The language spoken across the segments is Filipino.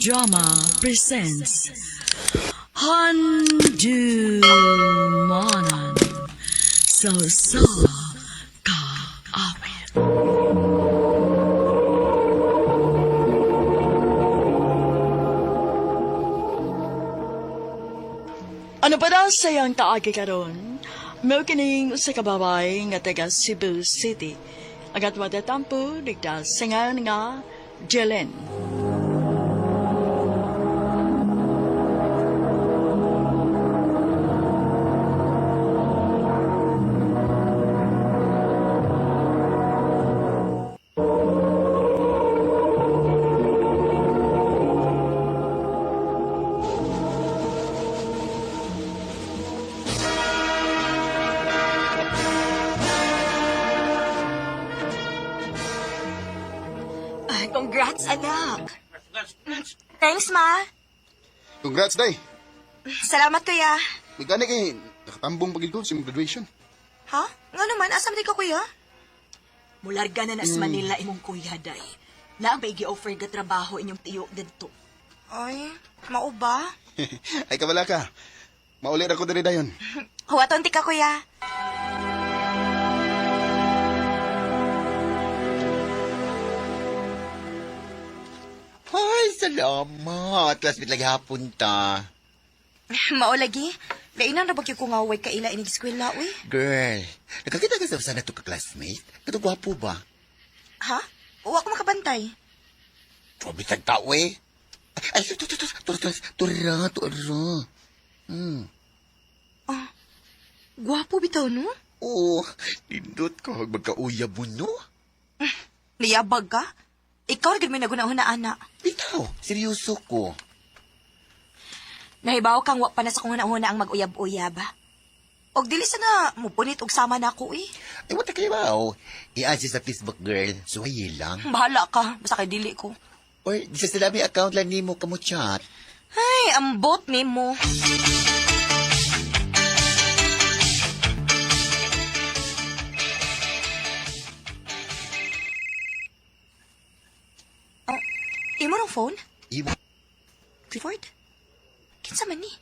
Drama presents Handumanan So Ka Awit. Ano pa daw sayang kaagi karon? Mao kining usa ka babay nga taga Cebu City. Agat wadatampo digda singan nga Jelen. Congrats, anak. Thanks, Ma. Congrats, day. Salamat, kuya. May gani kay nakatambong pagid ko sa imong graduation. Ha? Nga naman, asam di ka, kuya? Mularga na nas Manila imong kuya, day. Na ang offer ga trabaho inyong tiyo dito. Ay, mao ba? Ay, kabala ka. Maulit ako diri dayon. Huwaton ti ka, kuya. Ay, salamat. Last bit lagi hapon ta. Mao lagi. Lainan na bagyo ko nga way kaila inig eskwela, uy. Girl, nakakita ka sa sana to ka classmate? Kato gwapo ba? Ha? Uwa ko makabantay. Trobi tag tao eh. Ay, tura. Gwapo bitaw, no? Oo, nindot ko. Magkauyab mo, no? Niyabag ka? Ikaw rin may nagunahon na anak. Bitaw, seryoso ko. Nahibaw kang wa pa na sa kung una ang mag-uyab-uyab. Og dili sana mupunit og sama na ako, eh. Ay, wata kayo ba? I-answer sa Facebook, girl. Suwayi lang. Bahala ka, basta kay dili ko. Or, di sa salami account lang ni mo kamo chat. Ay, ambot ni mo. Oh, imo ng phone? Imo. Clifford? Kinsa man ni?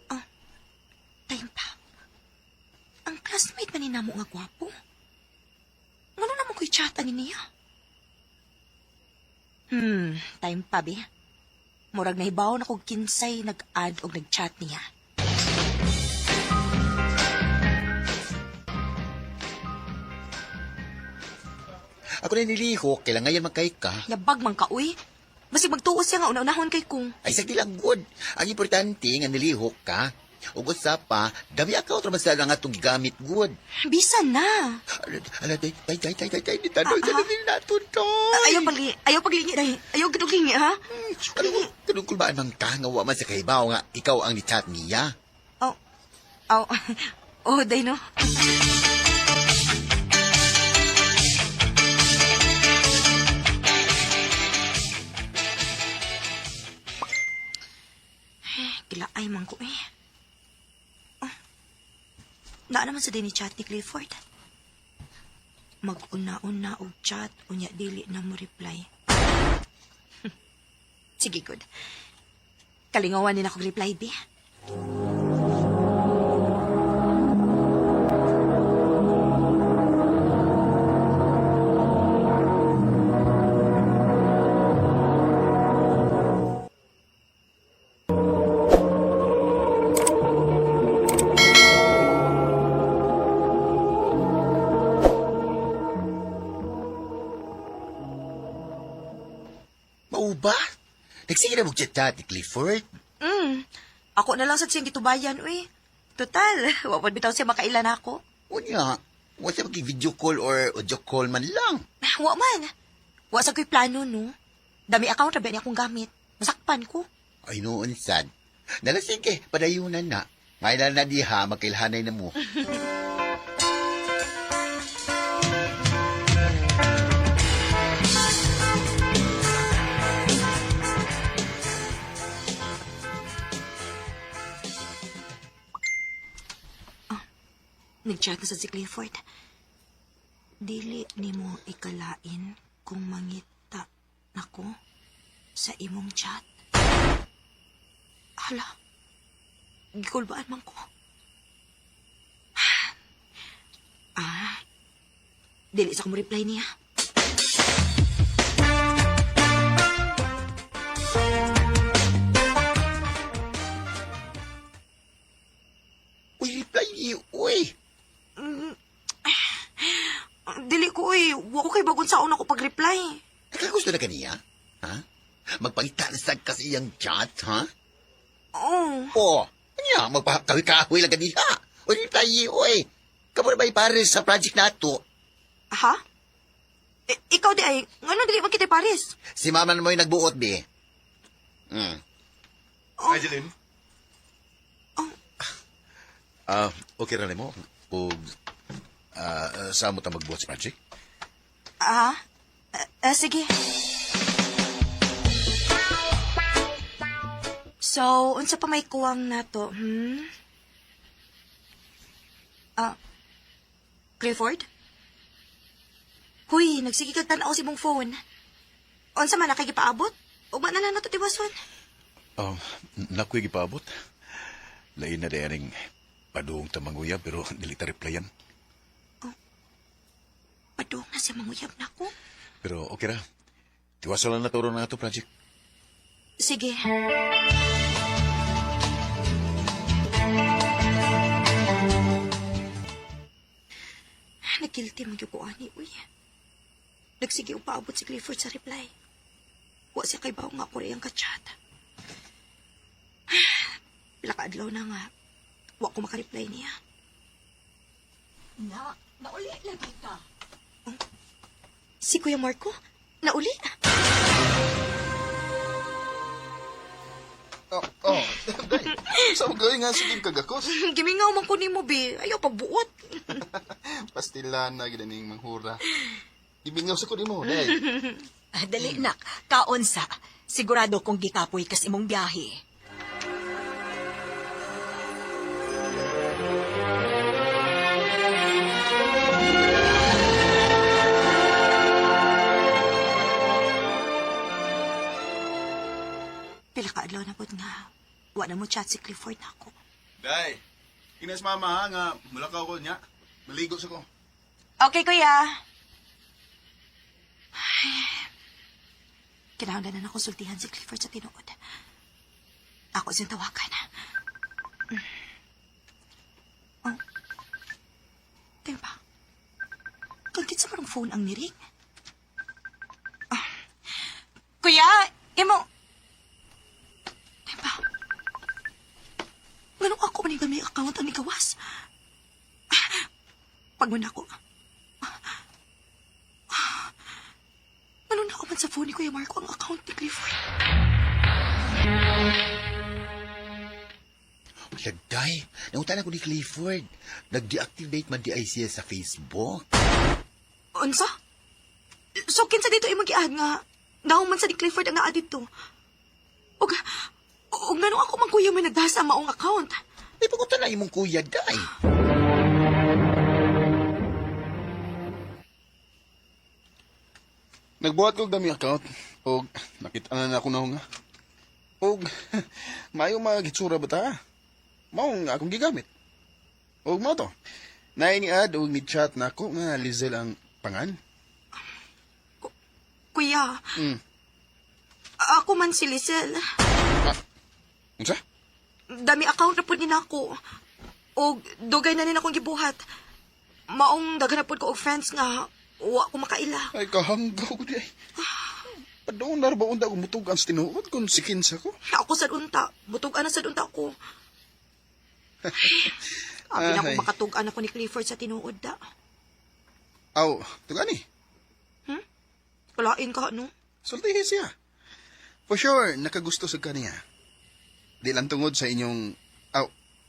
Oh, time pa. Ang classmate man ni namo nga gwapo. Ngano naman ko'y chatan niya? Time pa, be. Murag nahibaw na kong kinsay nag-add o nag-chat niya. Ako na nilihok, kailangan yan magkay ka. Yabag man ka, uy. Basig magtuos siya nga una-unahon kay kong. Ay, sakti lang good. Ang importante nga nilihok ka. Ug usa pa, dami account raman sa nga itong gamit good. Bisan na. Ala, tay, di tanong sa nila nato, tay. Ayaw paglingi, day. Ayaw ginuglingi, ha? Kanong kulbaan mang ka, nga wa man sa kahibaw nga, ikaw ang ni-chat niya. Oh, day, no? Gilaay man ko, eh. Na naman sa din ni chat ni Clifford. Mag-una-una og chat, unya dili na mo reply. Sige, good. Kalingawan din ako reply, be. Mauba? Nagsige na mag-chat ni Clifford. Ako na lang sa siyang gitubayan, uy. Total, wapad bitaw siya makailan ako. Unya, wa siya mag-video call or audio call man lang. Wa man. Wa sa ko'y plano, no? Dami account rabi niya akong gamit. Masakpan ko. Ay noon, sad. Nalasige, padayunan na. Ngayon na diha, magkailhanay na mo. Nag-chat na sa si Clifford. Dili ni mo ikalain kung mangita nako sa imong chat. Hala, gikulbaan man ko. Dili sa mo reply niya. Uy, reply niyo, uy. Dili ko wa ko kay bagon sa una ko pag-reply. Nakagusto na kaniya? Ha? Magpangita na sad kasi yung chat, ha? Oh, Oo. Kanya, magpakawi-kahoy lang kaniya. Uy, reply niyo, uy. Kamu na ba ipares sa project na ito? ha? Ikaw di ay, ngano dili man kita Paris? Si mama mo yung nagbuot, be. Ay, Jeline. Okay ra mo. Ug saan mo ta magbuhat sa project? Sige. So, unsa pa may kuwang nato, Clifford? Huy, nagsige kag tan-aw si mong phone. Unsa man nakagipaabot? Ugma na lang nato tiwason. Nakuy gipaabot. Lain na dayaning padung ta manguya pero dili ta replyan. Padung na siya manguyab na ko. Pero okay ra. Tiwasa lang na turo na ato project. Sige. Nagkilti mo yung ani, uy. Nagsige upaabot si Clifford sa reply. Wa siya kay bawo nga ko riyang kachat. Pila ka adlaw na nga. Wa ko makareply niya. Nauli lagi ka. Si Kuya Marco, nauli. Day. Saan mo gawin nga sige kagakos? Gimingaw man ko ni mo, be. Ayaw pagbuot. Pastilan na gidaning manghura. Ibingaw sa ko ni mo, day. Dali nak, kaon sa. Sigurado kong gikapoy kas imong biyahe. Pila ka adlaw na pod nga. Wa na mo chat si Clifford na ako. Day. Kinas mama ha nga mulakaw ko niya. Maligo sa ko. Okay, Kuya. Kinahanglan na nakonsultihan si Clifford sa tinuod. Ako siyang tawagan. Oh. Tingnan ba? Kagkit sa parang phone ang niring. Kuya, imo... Tingnan ba? Ganun ako maninggal may account ang nikawas. Pagmuna ko. Ano na ako man sa phone ni Kuya Marco ang account ni Clifford? Lagday, nangutan ako ni Clifford. Nag-deactivate man di ay siya sa Facebook. Unsa? So, kinsa dito ay mag-iad nga daw man sa ni Clifford ang naa dito. O ganun ako man kuya may nagdasa maong account. May pagutan na imong kuya, day. Nagbuhat ko dami account. Og nakita na ako na nga. Og mayo magitsura ba ta? Maong akong gigamit. Og mo to. Naini-add og ni-chat na ako nga Lizel ang pangan. Kuya, ako man si Lizel. Unsa? Dami account na po din ako. O dugay na rin akong gibuhat. Maong dagan na po ko og friends nga wa ko makaila. Ay kahanggaw ko di ay. Padong narba unta ko mutugan sa tinuod kung sikin sa ko. Ako sa unta. Butugan na sa unta ko. Abi na Ay. ako makatugan ako ni Clifford sa tinuod da. Aw, tugani. Kalain ka, no? Sultihin siya. For sure, nakagusto sa kaniya. Di lang tungod sa inyong,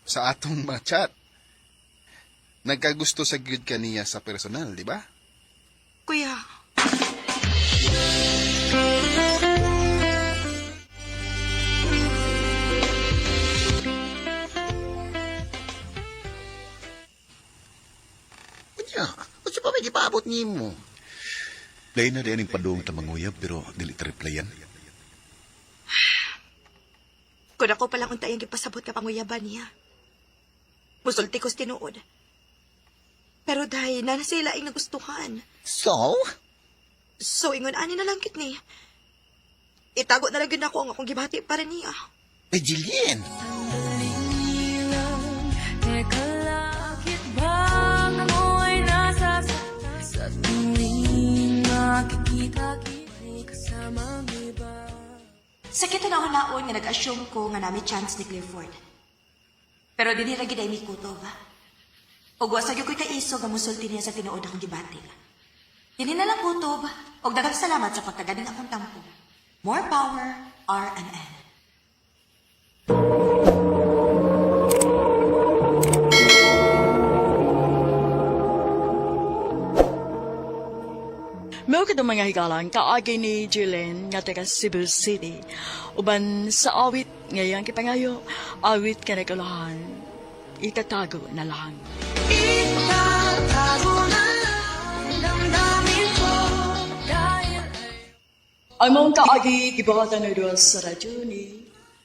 sa atong mga chat. Nagkagusto sa good kaniya sa personal, di ba? Kuya. Kanya, gusto pa may gipaabot ni mo. Lain na dayaning padung ta manguya pero dili ta replyan. Kung ako palang untayang gipasabot ka panguyaban niya. Musulti ko's tinuod. Pero dahil na sila ay nagustuhan. So? So, ingon ani na lang kit ni. Itago na lang yun ako ang akong gibati para niya. Jillian! Teka lakit bang ako'y nasa sa tuwing makikita kita'y kasamang iba. Sakit na ako naon nga nag-assume ko nga nami chance ni Clifford. Pero diniragi na imikutob. Og wasag ko'y kaiso nga musulti niya sa tinuod akong gibati. Dini na lang kutob, og daghang salamat sa pagkaganing akong tampo. More power, R&N. Mao kadto mga higalang kaagi ni Jillian nga taga Cebu City. Uban sa awit ngayang kipangayo, awit kanagulahan. Itatago na lang. Itatago na lang damdamin ko dahil Ang mga kaagi gibahatan na doon sa radyo ni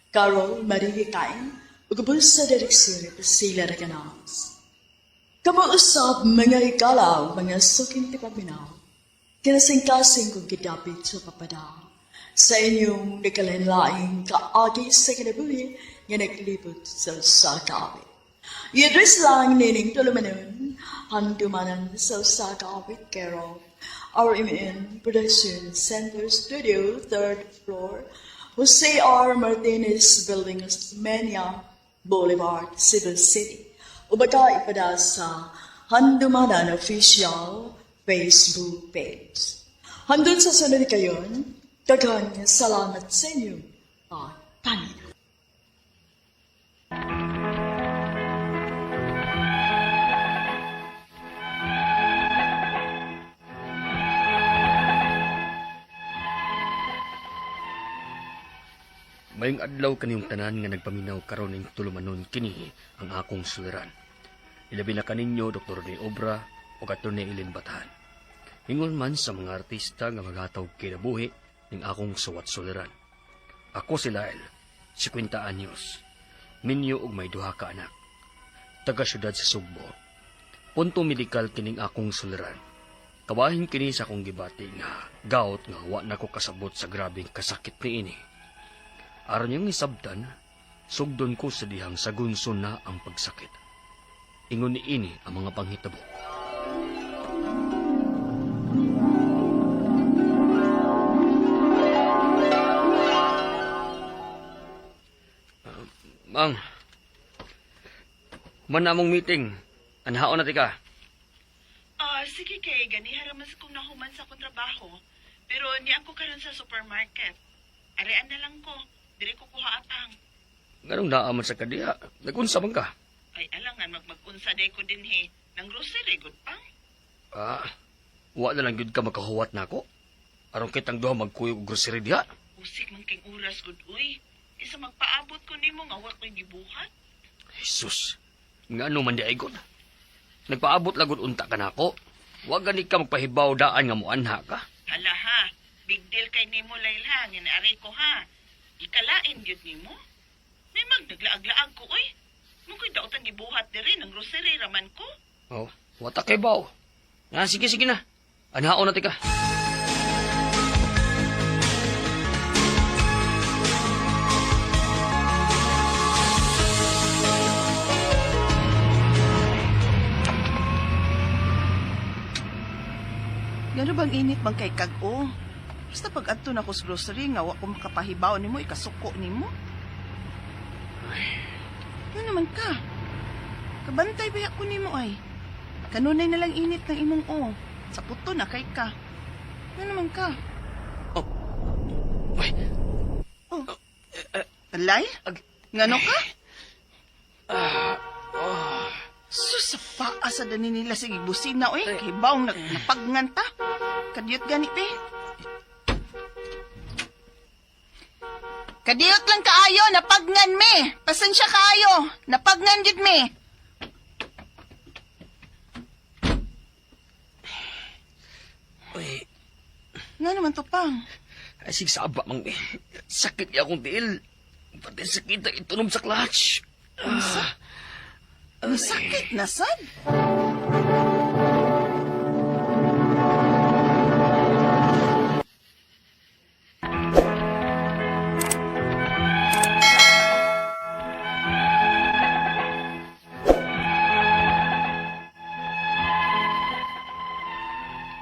Carol Marie Kain ug sa direksyon ni Sila Reganas. Kamuusap mga higalaw, mga suking tipaminaw. Kinasing-kasing kong gidapit sa papada sa inyong nakalinlaing kaagi sa kinabuhi nga naglibot sa kaawit. I-address lang nining tulumanon, handumanan sa kaawit Carol, RMN Production Center Studio, 3rd floor, Jose R. Martinez Building, Mania Boulevard, Cebu City. Ubata ipada sa Handumanan Official Facebook page. Handun sa sunod kayon, daghang salamat sa inyo at tanin. Mayong adlaw kaniyong tanan nga nagpaminaw karon ning tulumanon kini ang akong suliran. Ilabi na kaninyo Dr. Ni Obra o Dr. Ni Ilin Batahan. Hingon man sa mga artista nga maghataw kinabuhi ning akong suwat suliran. Ako si Lyle, 50 anyos. Minyo og may duha ka anak. Taga syudad sa Sugbo. Punto medikal kining akong suliran. Kabahin kini sa akong gibati nga gout nga wa na ko kasabot sa grabeng kasakit ni ini. Aron niyang isabtan, sugdon ko sa dihang sagunson na ang pagsakit. Ingon ni ini ang mga panghitabo. Mang, man na among meeting. Anhaon na tika. Sige kay, gani haramas kong nahuman sa akong trabaho. Pero ni ako karon sa supermarket. Arean na lang ko. Diri ko kuha atang. Ganong naaman sa kadiha. Nagunsa man ka. Ay alangan magmagunsa day ko din he. Nang grocery, good pang. Wa na lang yun ka makahuwat na ako. Aron kitang duha magkuyog og grocery diha. Usik man kay oras, good uy. Isa magpaabot ko nimo nga wa ko'y gibuhat. Jesus, nga ano man di ay god. Nagpaabot lagod unta ka na ako. Wa gani ka magpahibaw daan nga muanha ka. Hala ha, big deal kay nimo Layla, nga naari ko ha. Ikalain gyud nimo. May naglaag-laag ko oy. Mukoy daotan gibuhat diri ng grocery raman ko. Oh, wata kay baw. Sige na. Anhaon na tika. Gano bang init bang kay kag-o? Basta pag adto na ko sa grocery nga wa ko makapahibaw nimo ikasuko nimo. Ano naman ka? Kabantay ba ako nimo ay? Kanunay na lang init ng imong o. Sa puto na kay ka. Ano naman ka? Ay. Oh. Alay? Ngano ka? Sus, sa paa sa dani nila sige busina oy. Kay baong napagngan ta. Kadiyot gani pe. Kadiyot lang kaayo, napagnan me. Pasensya kaayo, napagnan gid me. Uy, Nga naman to pang. ay sige saba mang sakit niya akong tiil. Pati sakit ang itunom sa clutch. Ang sakit na, sad.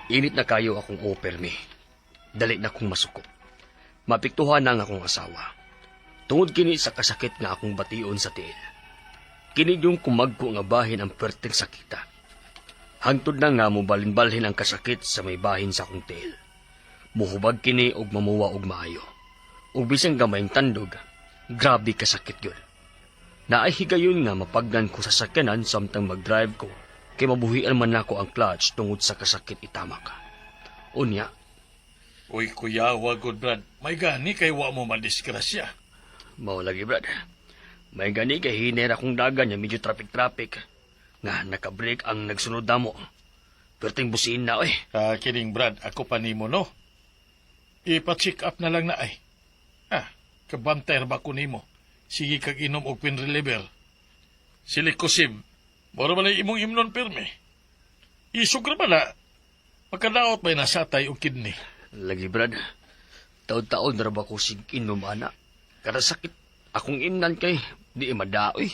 Init na kayo akong opermi. Dali na akong masuko. Mapiktuhan na ang akong asawa. Tungod kini sa kasakit nga akong bation sa tiil. Kini yung kumagko nga bahin ang perting sakita. Hangtod na nga mo balin-balhin ang kasakit sa may bahin sa akong tiil. Muhubag kini og mamuwa og maayo. Ug bisang gamayng tandog, grabe kasakit yun. Naay higayon nga mapagdan ko sa sakyanan samtang mag-drive ko, kay mabuhian man nako ang clutch tungod sa kasakit itamak. Unya, Uy, kuya, wagod, Brad. May gani kay wa mo madisgrasya. mao lagi brad. May gani kay hiner akong dagan nga medyo traffic nga naka-break ang nagsunod namo. Perting busin na oy. Kining, Brad, ako pa nimo, no? Ipa-check up na lang na ay. Kabanter ba ko nimo? Sige kag inom og pain reliever. Silikosim. Mora man ay imong imnon pirme. Isog ra ba na? Makadaot may nasatay og kidney. Lagi brad. Taon-taon na ba ko inom ana? Kada sakit akong imnan kay di madaoy.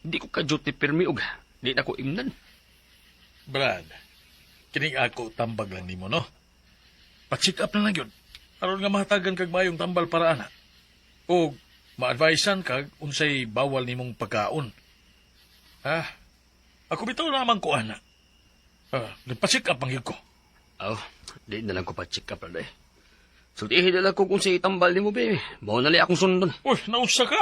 Di ko ka-duty permi og di na ko imnan. Brad, kining ako tambag lang nimo, no? Pa-check up na lang yun. Aron nga mahatagan kag mayong tambal para ana. O ma-advisean kag unsay bawal nimong pagkaon. Ako bitaw naman ko ana. Nagpa-check up ang ko. Di na lang ko pa-check up na Sultihin na lang ko kung sa itambal ni mo, be. Mao na li akong sundon. Uy, nausa ka?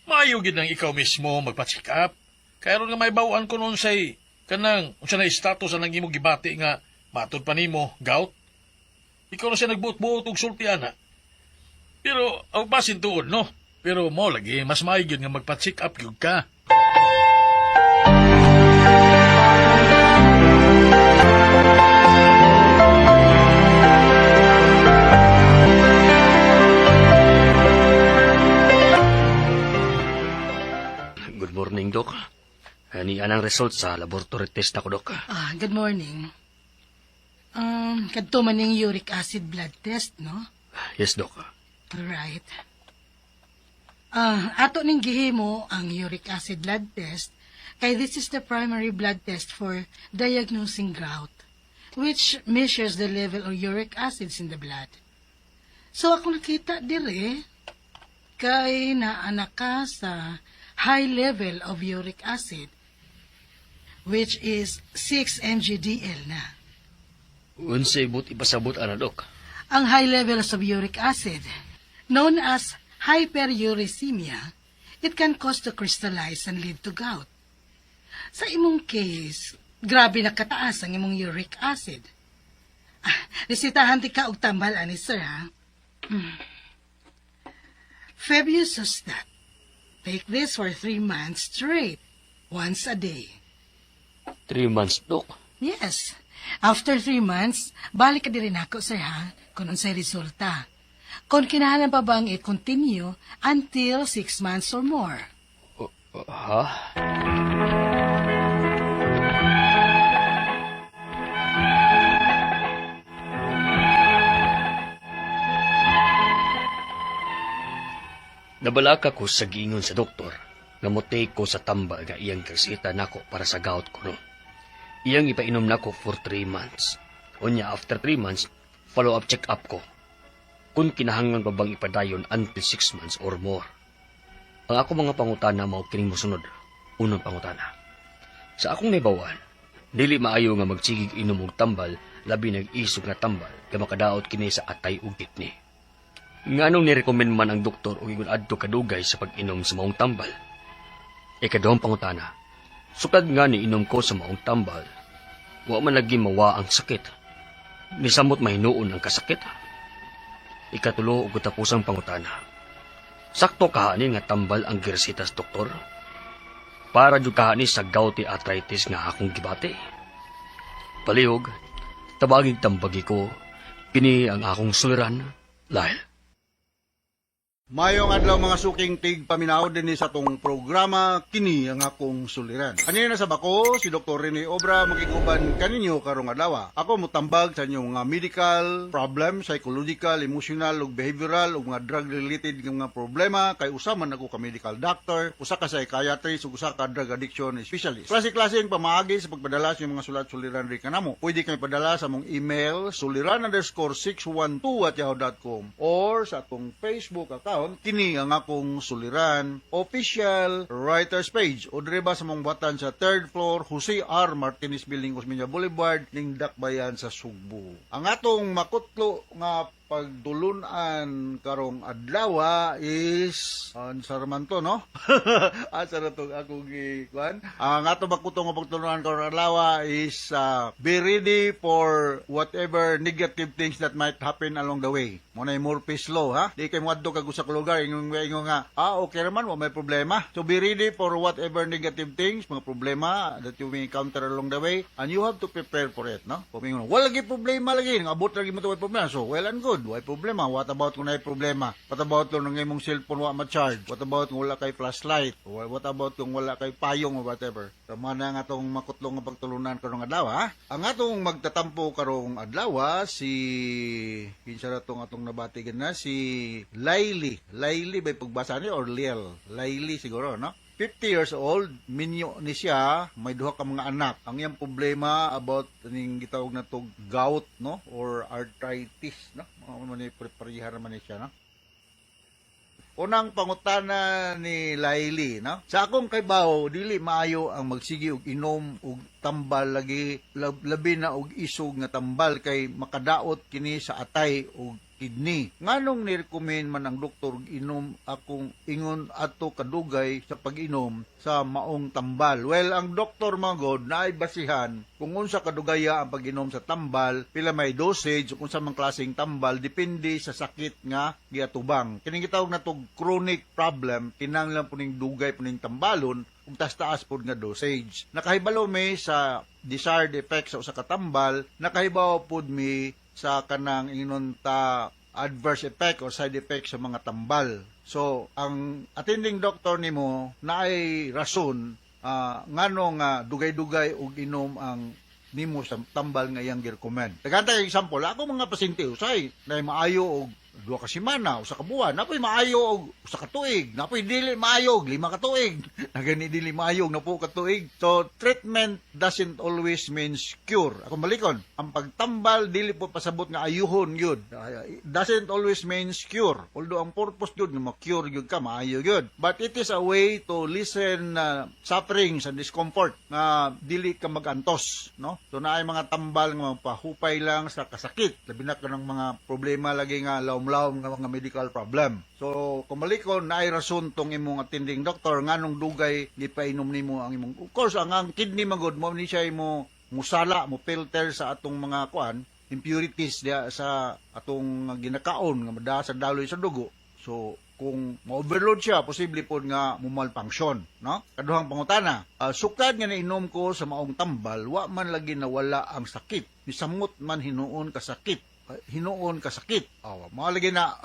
Maayo gid nang ikaw mismo magpa-check up. Kaya ron nga may bawaan ko noon say kanang unsa na status ang imong gibati nga matud pa nimo gout. Ikaw na siya nagbuot-buot og sulti ana. Pero ang basin tuod, no? Pero mo lagi mas maayo gyud nga magpa-check up gyud ka. Good morning, Doc. Ani anang result sa laboratory test na ko, Doc. Good morning. Kadto man yung uric acid blood test, no? Yes, Doc. Right. Ato ning gihimo ang uric acid blood test kay this is the primary blood test for diagnosing gout, which measures the level of uric acids in the blood. So ako nakita dire kay naanak ka sa high level of uric acid, which is 6 mg/dl na. Unsay but ipasabot ana, Doc? Ang high levels of uric acid, known as hyperuricemia, it can cause to crystallize and lead to gout. Sa imong case, grabe na kataas ang imong uric acid. Resitahan ti ka og tambal ani sir, ha? Febuxostat. Take this for 3 months straight, once a day. 3 months, Doc. Yes. After 3 months, balik ka din ako, sir, ha? Kung unsay resulta. Kung kinahanglan pa bang i-continue until 6 months or more. Ha? Nabalaka ko sa giingon sa doktor nga mo-take ko sa tambal nga iyang reseta nako para sa gout ko, no. Iyang ipainom nako for 3 months. Unya, after 3 months, follow-up check-up ko. Kung kinahanglan pa bang ipadayon until 6 months or more. Ang ako mga pangutana mao kining mosunod. Unang pangutana. Sa akong naibawan, dili maayo nga magsigig inom og tambal, labi nag-isog nga tambal, kay makadaot kini sa atay ug kidney. Nganong nirekomend man ang doktor o ingon adto kadugay sa pag-inom sa maong tambal? Ikaduhang pangutana, sukad nga ni inom ko sa maong tambal, wa man lagi mawa ang sakit. Nisamot mahinuon ang kasakit. Ikatulo ug katapusang pangutana, sakto kahani nga tambal ang giresita sa doktor? Para jud kahani sa gouty arthritis nga akong gibati. Palihog, tabagig tambagi ko, kini ang akong suliran, Lyle. Mayong adlaw mga suking tig paminaw din sa tong programa kini ang akong suliran. Kanina sa bako si Dr. Rene Obra makiguban kaninyo karong adlaw. Ako mutambag sa inyong mga medical problem, psychological, emotional ug behavioral ug mga drug related nga mga problema kay usa man ako ka medical doctor, usa ka psychiatrist ug usa ka drug addiction specialist. Klase-klaseng pamaagi sa pagpadala sa mga sulat suliran ri kanamo. Pwede kay padala sa mong email suliran_612@yahoo.com or sa atong Facebook account kini ang akong suliran official writers page o dire ba sa mong batan sa 3rd floor Jose R. Martinez Building, Osmeña Boulevard, ning Dakbayan sa Sugbo. Ang atong makutlo nga pagdulunan karong adlaw is ansarman to, no? Asa na to ako gikuan. Ang ato makutong nga pagdulunan karong adlaw is be ready for whatever negative things that might happen along the way. Muna yung Murphy's Law, ha? Di kayo mwadto kag usa ka lugar ingon nga, okay naman, wa may problema. So be ready for whatever negative things, mga problema that you may encounter along the way, and you have to prepare for it, no? Pumingon, wala lagi problema lagi, abot lagi mo to problema. So well and good. Why problema? What about kung na problema? What about kung nang imong cellphone wa ma-charge? What about kung wala kay flashlight? What about kung wala kay payong or whatever? Tama na nga atong makutlong nga pagtulunan karong adlaw, ha? Ang atong magtatampo karong adlaw kinsa na atong nabatigan na si Laili. Laili ba pagbasa ni or Liel? Laili siguro, no? 50 years old, minyo ni siya, may duha ka mga anak. Ang iyang problema about ning gitawag na to gout, no, or arthritis, no. Ano ni preparihar man ni siya, no. Unang pangutana ni Laili, no. Sa akong kaybaw, dili maayo ang magsigi og inom og tambal lagi labi na og isog nga tambal kay makadaot kini sa atay og kidney. Nganong ni-recommend man ang doktor inom akong ingon ato kadugay sa pag-inom sa maong tambal? Well, ang doktor magod naay basihan kung unsa kadugaya ang pag-inom sa tambal, pila may dosage, kung sa mang klaseng tambal, depende sa sakit nga giatubang. Kining gitawag na to chronic problem, kinahanglan po ning dugay po ning tambalon kung taas po nga dosage. Nakahibalo mi sa desired effects sa usa ka tambal, nakahibaw po mi sa kanang ingon ta adverse effect or side effect sa mga tambal. So, ang attending doctor nimo naay rason ngano nga dugay-dugay og inom ang nimo sa tambal nga iyang gi-recommend. Tagantay example, ako mga pasyente usay na maayo og 2 ka semana, usa ka buwan, napoy maayo og usa ka tuig, napoy dili maayo og 5 ka tuig. Nagani dili maayo og 10 ka tuig. So treatment doesn't always means cure. Ako malikon, ang pagtambal dili po pasabot nga ayuhon gyud. Doesn't always means cure. Although ang purpose gyud nga ma-cure gyud ka, maayo gyud. But it is a way to lessen sufferings and discomfort nga dili ka magantos, no? So naay mga tambal nga magpahupay lang sa kasakit, labi na kanang mga problema lagi nga lawom nga mga medical problem. So, kumalikon na ay rason tong imong attending doctor nganong dugay gipainom nimo ang imong. Of course, ang kidney magod mo ni siya mo musala, mo filter sa atong mga kuan, impurities dia sa atong ginakaon nga mada sa daloy sa dugo. So, kung ma-overload siya, posible po nga malfunction, no? Kaduhang pangutana, sukad nga nainom ko sa maong tambal, wa man lagi nawala ang sakit. Misamot man hinuon ka sakit. Mga lagi na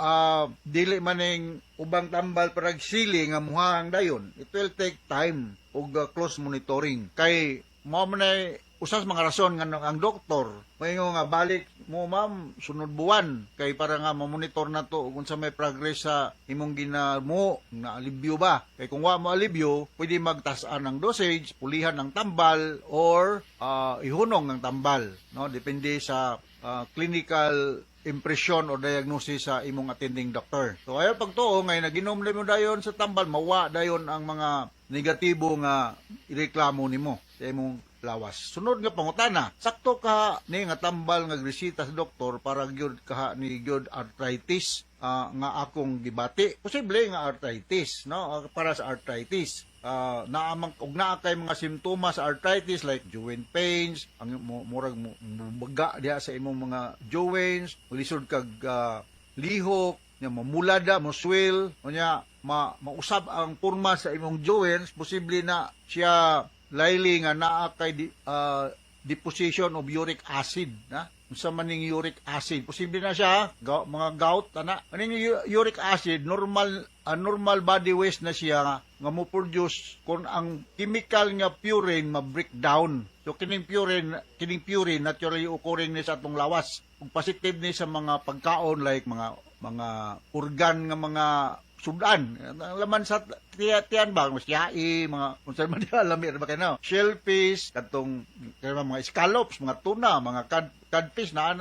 dili maning ubang tambal parag sili nga muhang dayon. It will take time og close monitoring kay mao man ay usas mga rason nga ang doktor mayo nga balik mo ma'am sunod buwan kay para nga ma-monitor na to kung sa may progress sa imong ginamo na alibyo ba. Kay kung wa mo alibyo, pwede magtasan ng dosage, pulihan ng tambal or ihunong ng tambal, no? Depende sa clinical impression o diagnosis sa imong attending doctor. So ayo pagtuo ngay naginom mo dayon sa tambal, mawa dayon ang mga negatibo nga ireklamo nimo sa imong lawas. Sunod nga pangutana, sakto ka ni nga tambal nga gresita sa doktor para gyud ka ni gyud arthritis nga akong gibati. Posible nga arthritis, no? Para sa arthritis. Naamang og naa kay mga simptomas sa arthritis like joint pains, ang murag baga diha sa imong mga joints, lisod kag lihok, nya mamulada, mo swell, nya mausab ang porma sa imong joints, posible na siya Laili nga naa kay deposition of uric acid, na sa maning uric acid. Posible na siya, mga gout, ana. Maning uric acid, normal body waste na siya nga mo produce kung ang chemical nga purine ma-breakdown. So kining purine naturally occurring ni sa atong lawas. Kung positive ni sa mga pagkaon like mga organ nga mga sudan. Ang laman sa tiyan ba, mas yai, mga kung man alam ba kayo, shellfish, katong mga scallops, mga tuna, mga codfish, na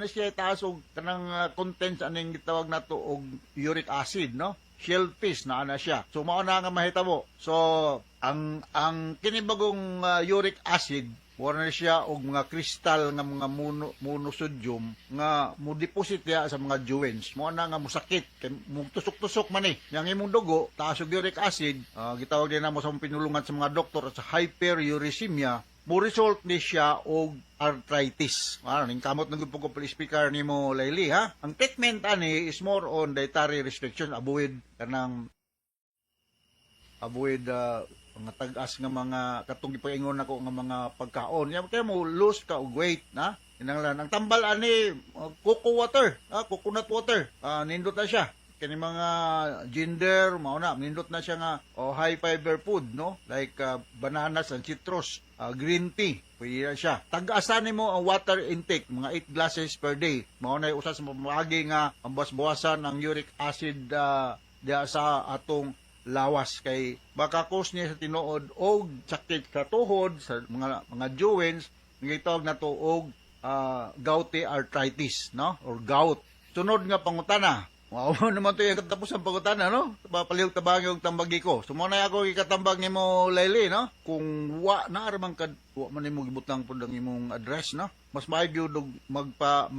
siya taas og kanang contents aning gitawag nato og uric acid, no? Shellfish na ana siya. So mao na nga mahitabo. So ang kinibagong uric acid wala na siya og mga kristal nga mga monosodium nga mo deposit ya sa mga joints. Mo na nga mosakit kay mo tusok-tusok man ni. Yang imong dugo taas og uric acid, gitawag din namo sa pinulungan sa mga doktor sa hyperuricemia, mo result ni siya og arthritis. Ning kamot nang pug ko speaker nimo Layli ha. Ang treatment ani is more on dietary restriction, avoid mga tag-as nga mga katong gipaingon nako nga mga pagkaon. Ya kay mo lose ka og weight na. Inanglan ang tambal ani coconut water. Nindot na siya. Kani mga ginger mao na nindot na siya nga high fiber food, no? Like bananas and citrus, green tea. Pwede na siya. Tag-asan mo ang water intake, mga 8 glasses per day. Mao na usa sa mamagi nga ang bawasan ang uric acid diya sa atong lawas kay baka cause niya sa tinuod og sakit sa tuhod sa mga joints gitawag na to og gouty arthritis, no, or gout. Sunod nga pangutana, wow naman to yung katapos ang pangutana, no, papaliw tabang yung tambagi ko. Sumuna ako ikatambag ni mo Layli, no, kung wa na aramang wa man nimo gibutang pud ang imong address, no, mas maayod og magpa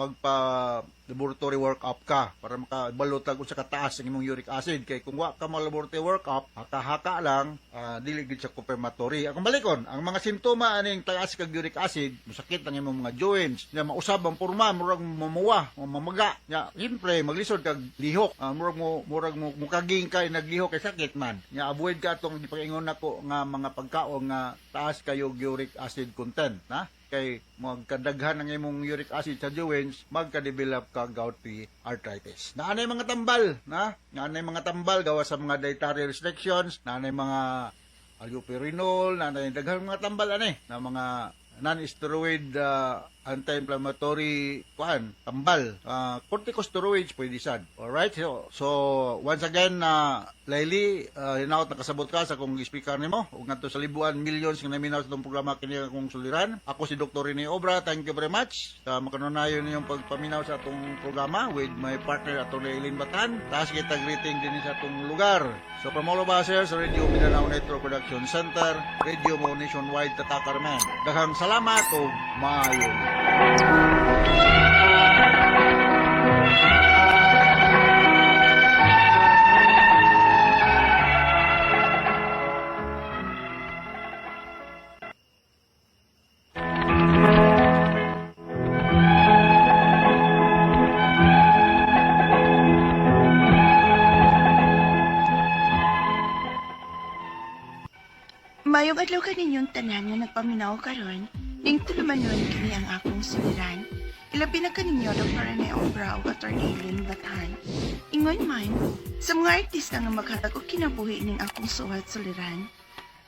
laboratory workup ka para makabalotag kung sa kataas ang imong uric acid. Kay kung wa ka mo laboratory workup, haka-haka lang, dili gid sa confirmatory. Akong balikon, ang mga simptoma aning taas kag uric acid, masakit ang imong mga joints, nga mausab ang porma, murag mamuwa, mamaga. Nya, siyempre maglisod kag lihok, murag mo mukaging kay naglihok kay sakit man. Nya avoid ka atong gipaingon nako nga mga pagkaon nga taas kayo uric acid content, na? Kay magkadaghan ng imong uric acid sa joints, magka-develop ka gouty arthritis. Naanay mga tambal, na? Naanay mga tambal gawa sa mga dietary restrictions, naanay mga allopurinol, naanay daghang mga tambal ani, na mga non-steroid anti-inflammatory tambal. Corticosteroids pwede sad. Alright? So once again, Layli, hinaut nakasabot ka sa kong speaker nimo ug ngadto sa libuan millions nga naminaw sa itong programa kini akong suliran. Ako si Dr. Rene Obra. Thank you very much sa makanunayon niyong pagpaminaw sa atong programa with my partner Atty. Eileen Batan. Taas kita greeting din sa atong lugar. So from all of us here sa Radio Mindanao Network Production Center, Radio mo nationwide Tatakarman. Daghang salamat o maayon. Mayong adlaw kaninyong tanan nga nagpaminaw karon, ning tulumanon kini ang akong suliran. Ilabi na kaninyo Dr. Rene Obra o Atty. Eileen Batan. Ingon man, sa mga artista nga maghatag og kinabuhi ning akong suliran.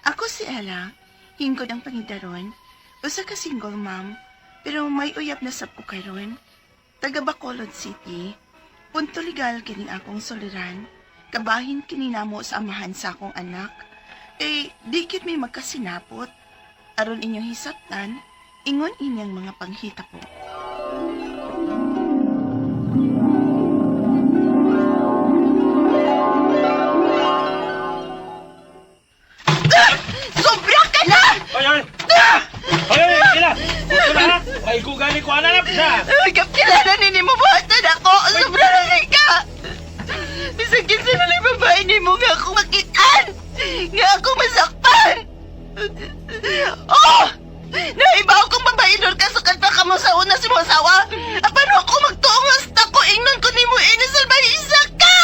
Ako si Ella, hingkod ang pangidaron, usa ka single mom, pero may uyab na sab ko karon. Taga Bacolod City, punto legal kining akong suliran. Kabahin kini namo sa amahan sa akong anak. Dikit may magkasinapot. Aron inyong hisaptan, ingon inyang mga panghita po. Sobra ka na! Ay! Ila! Gusto na ha? Maigugani ko anak na! Kapilala ni mo buhatan ako! Sobra na kay ka! Bisagin sa nalang babae ni mo nga ako makitaan! Nga ako masakpan! Oh! Naiba akong babae doon ka sa kanta ka mo sa una si mong asawa! Paano ako magtuungas na ko ingnan ko ni mo inasalbay isa ka!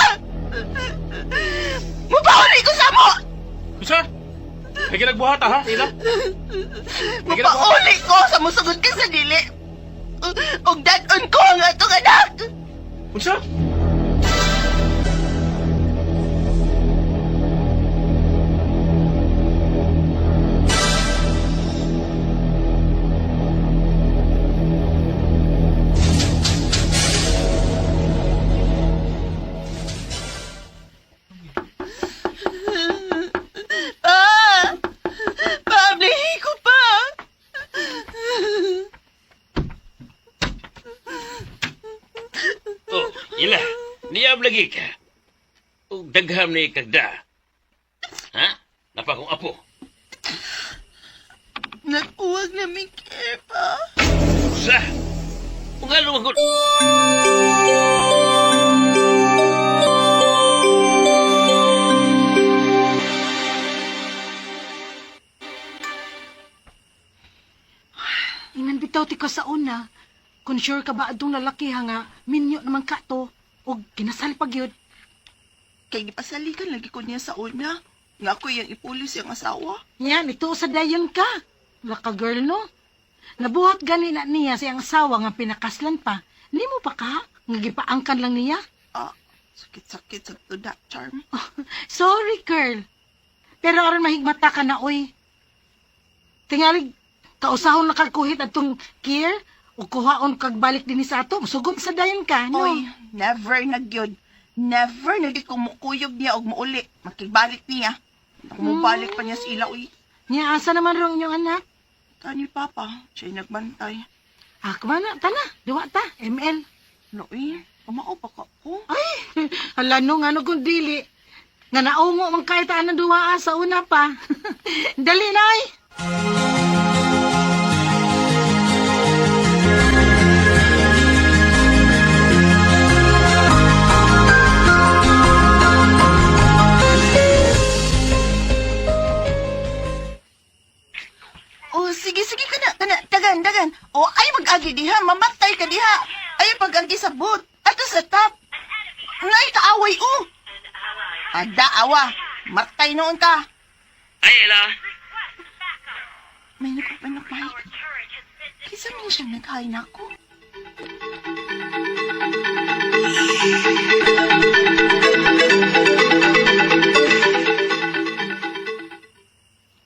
Mupahuli ko sa mo! Isa? May ginagbuhat ha, Ila? Mupahuli ko sa musugod ka sa dili! Og dadon ko ang atong anak! Unsa? Pablihi ko pa! Oh, ila. Niyab lagi ka. Ug dagham ni kagda. Ha? Napa kong apo. Nagpuwag na may care pa. Sa? Kung ano ako... Inan bitaw ti ka sa una. Kung sure ka ba adtong lalaki ha nga, minyo naman ka to. O kinasal pag yun. Kay gipasalikan lagi ko niya sa una. Nga ako yung ipulis yung asawa. Yan, ito sa dayon ka. Laka girl, no? Nabuhat gani na niya siyang asawa nga pinakaslan pa. Hindi mo pa ka? Nga gipaangkan lang niya? Ah, sakit-sakit sa tuda, Charm. Sorry, girl. Pero aron mahigmata ka na, oy. Tingalig, kausahon na kagkuhit atong care o kuhaon kagbalik din sa ato. Sugod sa dayon ka, no? Oy, never na gyud. Never na di kumukuyog niya og muuli. Makibalik niya. Kumubalik pa niya sa ila, uy. Niya, asa naman rong inyong anak? Kani Papa, siya'y nagbantay. Ah, kumana, tana, duwa ta, ML. No, uy, kumao pa ka ko. Ay, hala no, nga no kung dili. Nga naungo mang kahit anong duwa sa una pa. Dali na, ay. Oh, sige ka na, dagan. Oh, ay mag-agi diha, mamatay ka diha. Ay pag-agi sa boot, ato sa top. Ngay kaaway, oh. Ada awa, matay noon ka. Ay, ila. May nagpapanapay. Kisa man siyang naghain ako.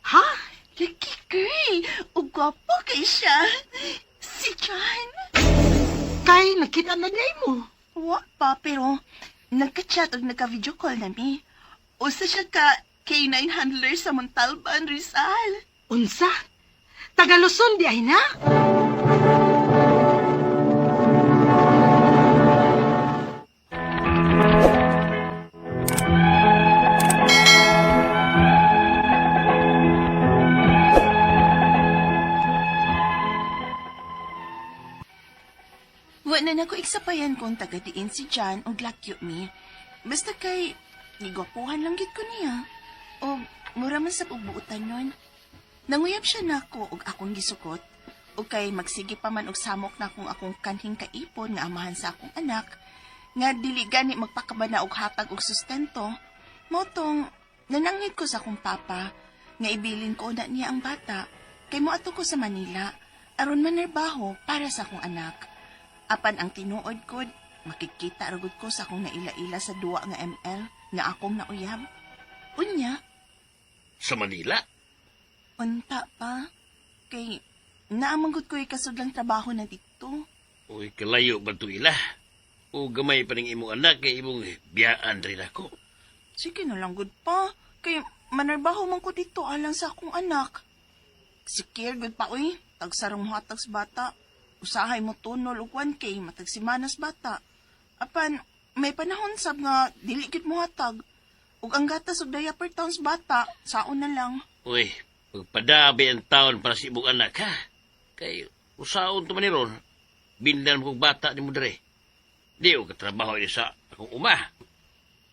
Ha? Lucky girl, o gwapo kay siya. Si John. Kay, nakita na day mo. Wa pa, pero nagka-chat o nagka-video call nami. Usa siya ka K9 handler sa Montalban, Rizal. Unsa? Tagaluson di ay na? Wa na nako iksapayan kung taga-diin si John o glakyo mi. Basta kay, nigwapuhan lang gid ko niya. O, mura man sa pagbuutan nun. Nanguyab siya nako og akong gisukot. O kay magsige pa man og samok na kung akong kanhing kaipon nga amahan sa akong anak. Nga dili gani magpakabana og hatag og sustento. Motong, nanangit ko sa akong papa. Nga ibilin ko na niya ang bata. Kay moadto ko sa Manila. Aron manarbaho para sa akong anak. Apan ang tinuod ko, makikita ragod ko sa akong naila-ila sa duwa nga ML nga akong nauyab. Unya, Sa Manila? unta pa. Kay, naamanggot ko kasudlang trabaho na dito. Uy, kalayo ba ito ila? O gamay pa rin imong anak kay imong biyaan rin ako. Sige na lang, good pa. Kay, manarbaho man ko dito alang sa akong anak. Sikir, good pa, uy. Tagsarong hatag sa bata. Usahay mo tunol og 1K, matag simanas bata. Apan, may panahon sab nga, dili gid mo hatag. Ug ang gatas og diaper towns bata, saon na lang. Uy, pagpadabi ang taon para sa imong anak, ha? Kay, usaon to maniron, bindan mo kong bata ni mo dere. Di o katrabaho niya sa akong uma.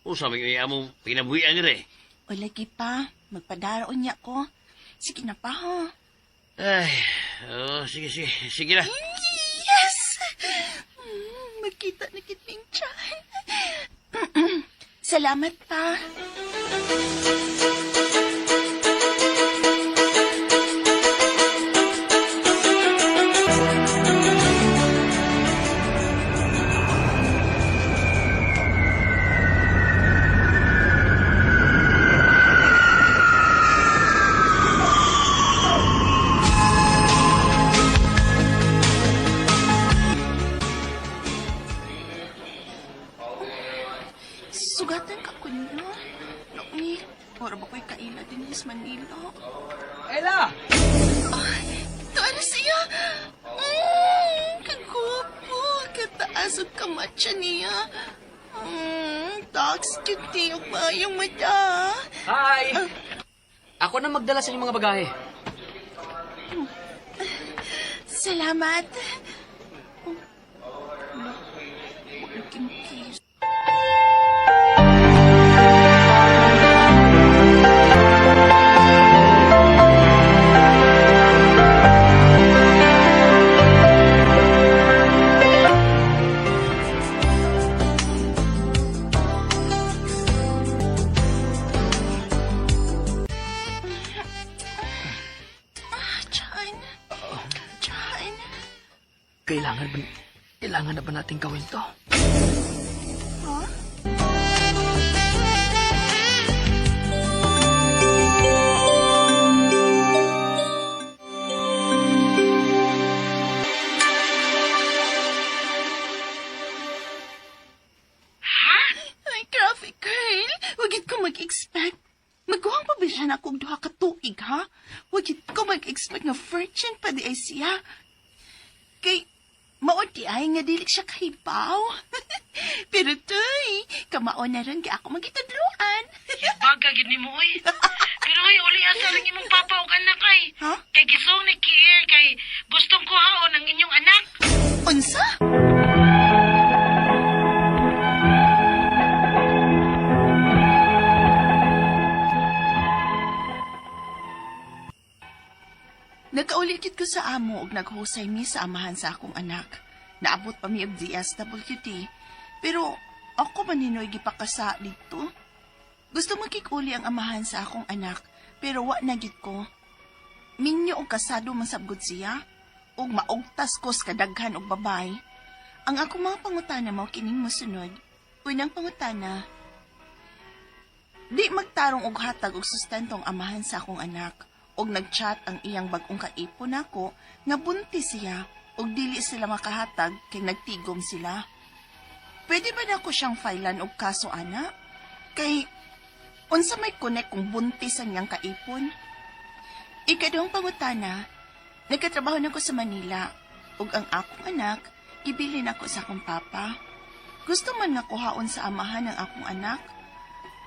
Usa may among pinabuhian dire. O lagi pa, magpadaroon niya ko. Sige na pa, ha? Ay, sige na. Yes! Magkita na kiting tiyan. Salamat pa. Sugatan ka ko niyo. Nauni, wala ba ko'y kaila din sa Manila? Ella! Tuwara siya! Kagupo! Kataas ang kamatsa niya. Dogs, cute yung mayong mata. Hi! Ako na magdala sa inyong mga bagahe. Salamat. Kiss. Kailangan na ba natin gawin to? Ay, grabe, girl. Wagit ko mag-expect. Magkuhang pa ba siya na kung duha ka tuig, ha? Wagit ko mag-expect na virgin pa di ay siya. Kay, maod di ay nga dilik siya kahibaw. Pero tuy, kamaon na rin kaya ako magitadluan. Baga, gid ni mo, oy. Pero ay, uli asa lang imong papa o anak, ay. Ha? Kay gisong ni Kier, kay gustong kuhaon ang inyong anak. Unsa? Nagkaulikit ko sa amo ug naghusay mi sa amahan sa akong anak. Naabot pa mi og DSWD. Pero ako maninoy gipakasa dito. Gusto magkikuli ang amahan sa akong anak, pero wa na gid ko. Minyo og kasado man sabgod siya, ug maugtas ko sa kadaghan og babay. Ang akong mga pangutana mao kining mosunod. Unang pangutana, di magtarong og hatag og sustentong amahan sa akong anak. Og nagchat ang iyang bagong kaipon nako nga buntis siya og dili sila makahatag kay nagtigom sila. Pwede ba nako siyang filean og kaso ana? Kay unsa may connect kung buntis ang iyang kaipon? Ikadong pangutana, nagkatrabaho nako sa Manila ug ang akong anak gibilin ako sa akong papa. Gusto man nga kuhaon sa amahan ng akong anak.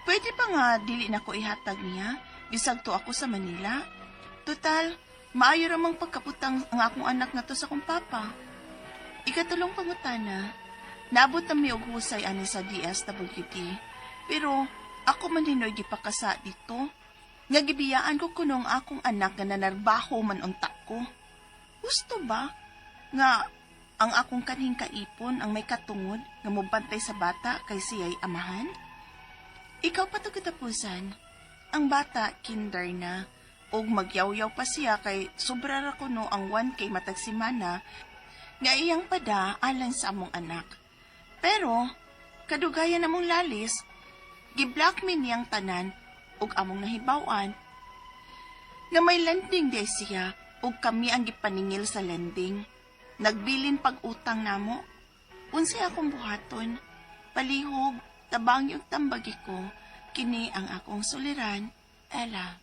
Pwede pa nga dili nako ihatag niya bisag to ako sa Manila. Total, maayo ramang pagkaputang ang akong anak na to sa kong papa. Ikatulong pangutana, naabot na mi og husay ani sa DSWD. Pero ako man hinoy gipakasa dito. Nga gibiyaan ko kunong akong anak nga nanarbaho man unta ko. Gusto ba nga ang akong kanhing kaipon ang may katungod nga mobantay sa bata kay siya'y amahan? Ikaw pa to katapusan. Ang bata kinder na. Og magyaw-yaw pa siya kay sobra ra kuno ang 1K matag simana nga iyang pada alang sa among anak. Pero kadugayan namong lalis, gi-blackmail niyang tanan og among nahibaw-an nga may landing day siya og kami ang gipaningil sa landing. Nagbilin pag-utang namo. Unsay akong buhaton, palihog, tabang yung tambagi ko, kini ang akong suliran, Ella.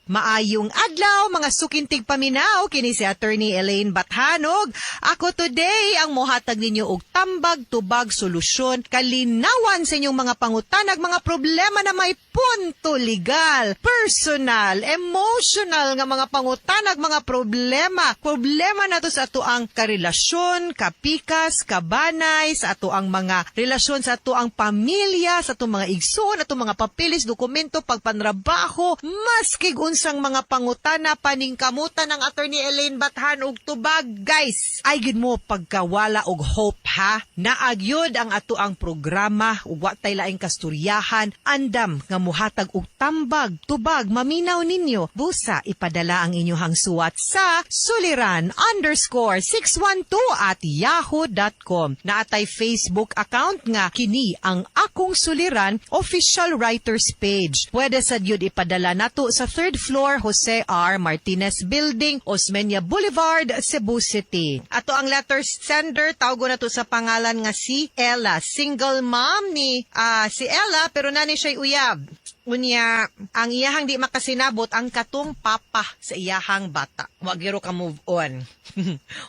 Maayong adlaw, mga sukintig paminaw, kini si Attorney Elaine Bathanog. Ako today ang mohatag ninyo og tambag-tubag solusyon, kalinawan sa inyong mga pangutanag, mga problema na may punto legal, personal, emotional nga mga pangutanag, mga problema. Problema na to sa ato ang karelasyon, kapikas, kabanay, sa ato ang mga relasyon sa ato ang pamilya, sa ato mga igsoon, ato mga papilis, dokumento, pagpanrabaho, maski sang mga pangutana paningkamutan ng Attorney Elaine Bathanog tubag. Guys, ay gid mo pagkawala og hope ha. Naagyod ang ato ang programa ug wa tay laing kasturyahan, andam nga muhatag og tambag, tubag, maminaw ninyo. Busa ipadala ang inyong suwat sa suliran_612@yahoo.com. Naatay Facebook account nga kini ang Akong Suliran official writers page. Pwede sa yun ipadala nato sa 3rd floor Jose R. Martinez Building, Osmeña Boulevard, Cebu City. Ato ang letter sender, tawgo na to sa pangalan nga si Ella. Single mom ni si Ella, pero nani siya'y uyab. Unya, ang iyahang di makasinabot ang katong papa sa iyahang bata. Wa gyud ka move on.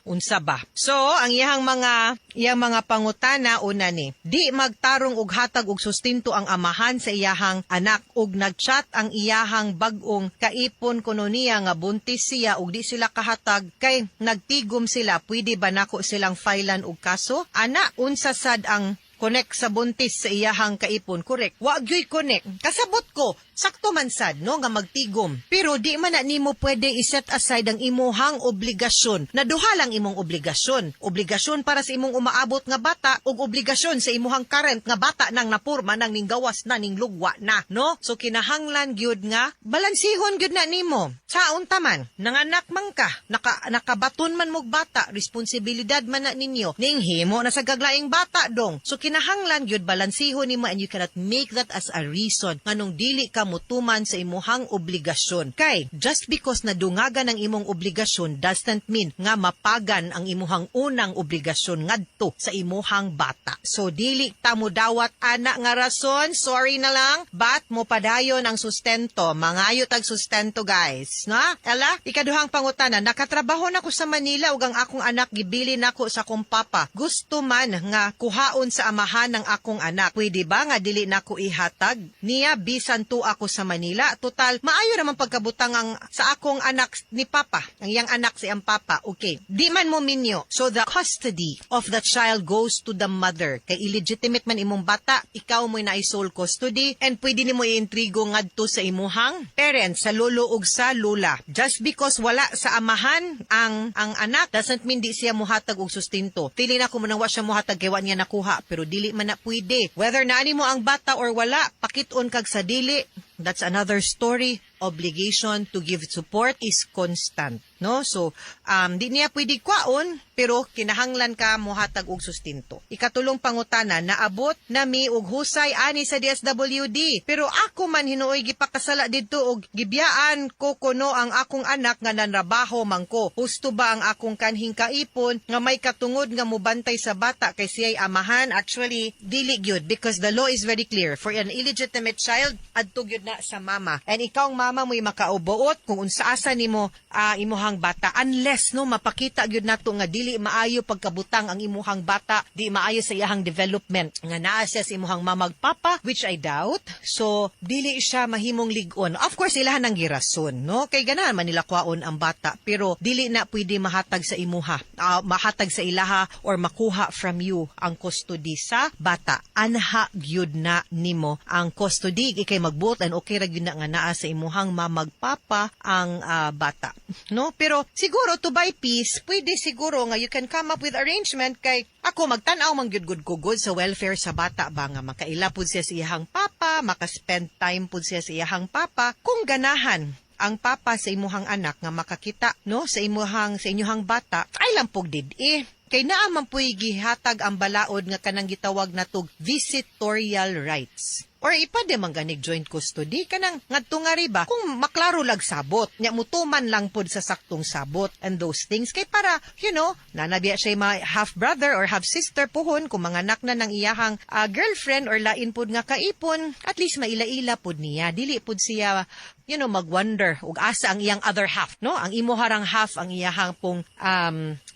Unsa ba? So, ang iyang mga pangutana una ni, di magtarong og hatag og sustento ang amahan sa iyahang anak ug nagchat ang iyahang bag-ong kaipon kuno niya nga buntis siya ug di sila kahatag kay nagtigom sila. Pwede ba nako silang filean og kaso? Ana, unsa sad ang connect sa buntis sa iyahang kaipon? Correct. Wa gyoy connect. Kasabot ko, sakto man sad no nga magtigom. Pero di man na nimo pwede i-set aside ang imuhang obligasyon. Na duha lang imong obligasyon. Obligasyon para sa imong umaabot nga bata ug obligasyon sa imuhang current nga bata nang napurma nang ning gawas na ning lugwa na, no? So kinahanglan gyud nga balansihon gyud na nimo. Saon ta man, nanganak man ka, nakabaton man mog bata, responsibilidad man na ninyo. Ning himo na sa gaglaing bata dong. So kinahanglan gyud balansihon nimo and you cannot make that as a reason nganong dili ka mutuman sa imuhang obligasyon. Kay just because nadungagan ang imong obligasyon doesn't mean nga mapagan ang imuhang unang obligasyon ngadto sa imuhang bata. So dili ta mo dawat ana nga rason, sorry na lang, but mo padayon ang sustento. Mangayo tag sustento guys, na? Ela, ikaduhang pangutana, nakatrabaho na ko sa Manila ug ang akong anak gibili nako sa akong papa. Gusto man nga kuhaon sa amahan ng akong anak. Pwede ba nga dili nako ihatag niya bisan tu ako sa Manila? Total, maayo naman pagkabutang ang sa akong anak ni papa. Ang iyang anak si ang papa. Okay. Di man mo minyo. So the custody of the child goes to the mother. Kay illegitimate man imong bata, ikaw mo'y na sole custody and pwede nimo iintrigo ngadto sa imuhang parents, sa lolo ug sa lula. Just because wala sa amahan ang anak doesn't mean di siya muhatag og sustento. Pili na ko man wa siya muhatag kay wa niya nakuha, pero dili man na pwede. Whether naani mo ang bata or wala, pakit-on kag sa dili, that's another story. Obligation to give support is constant, no? So, di niya pwede kwaon, pero kinahanglan ka mohatag og sustento. Ikatulong pangutana, naabot na mi og husay ani sa DSWD, pero ako man hinuoy gipakasala didto og gibiyaan ko kuno ang akong anak nga nanrabaho man ko. Husto ba ang akong kanhing kaipon nga may katungod nga mubantay sa bata kay siya'y amahan? Actually, dili gyud, because the law is very clear. For an illegitimate child, adto gyud na sa mama. And ikaw mama mo'y makaubuot kung unsaasa nimo imuhang bata, unless no mapakita gyud nato nga dili maayo pagkabutang ang imuhang bata, di maayo sa iyahang development nga naa siya sa imuhang mamag papa, which I doubt. So dili siya mahimong ligon. Of course ilahan ang girason, no? Kay ganahan man nila kwaon ang bata, pero dili na pwede mahatag sa imuha, mahatag sa ilaha or makuha from you ang custody sa bata. Anha gyud na nimo ang custody, ikay magbuot and okay ra gyud na nga naa sa imuhang mamagpapa ang bata, no? Pero siguro to buy peace, pwede siguro nga you can come up with arrangement kay ako magtan-aw man gyud gud sa welfare sa bata ba nga makaila pud siya sa iyahang papa, maka-spend time pud siya sa iyahang papa kung ganahan ang papa sa imuhang anak nga makakita no sa inyuhang bata ay lampog did kay naa man puy gihatag ang balaod nga kanang gitawag natog visitorial rights. Or ipade man ganig joint custody kanang ngadto nga riba kung maklaro lag sabot nya mutuman lang pod sa saktong sabot and those things kay para nanabiya siya mga half brother or half sister puhon kung manganak na ng iyahang girlfriend or lain pod nga kaipon, at least maila-ila pod niya, dili pod siya mag-wonder ug asa ang iyang other half, no? Ang imuharang half ang iyahang pong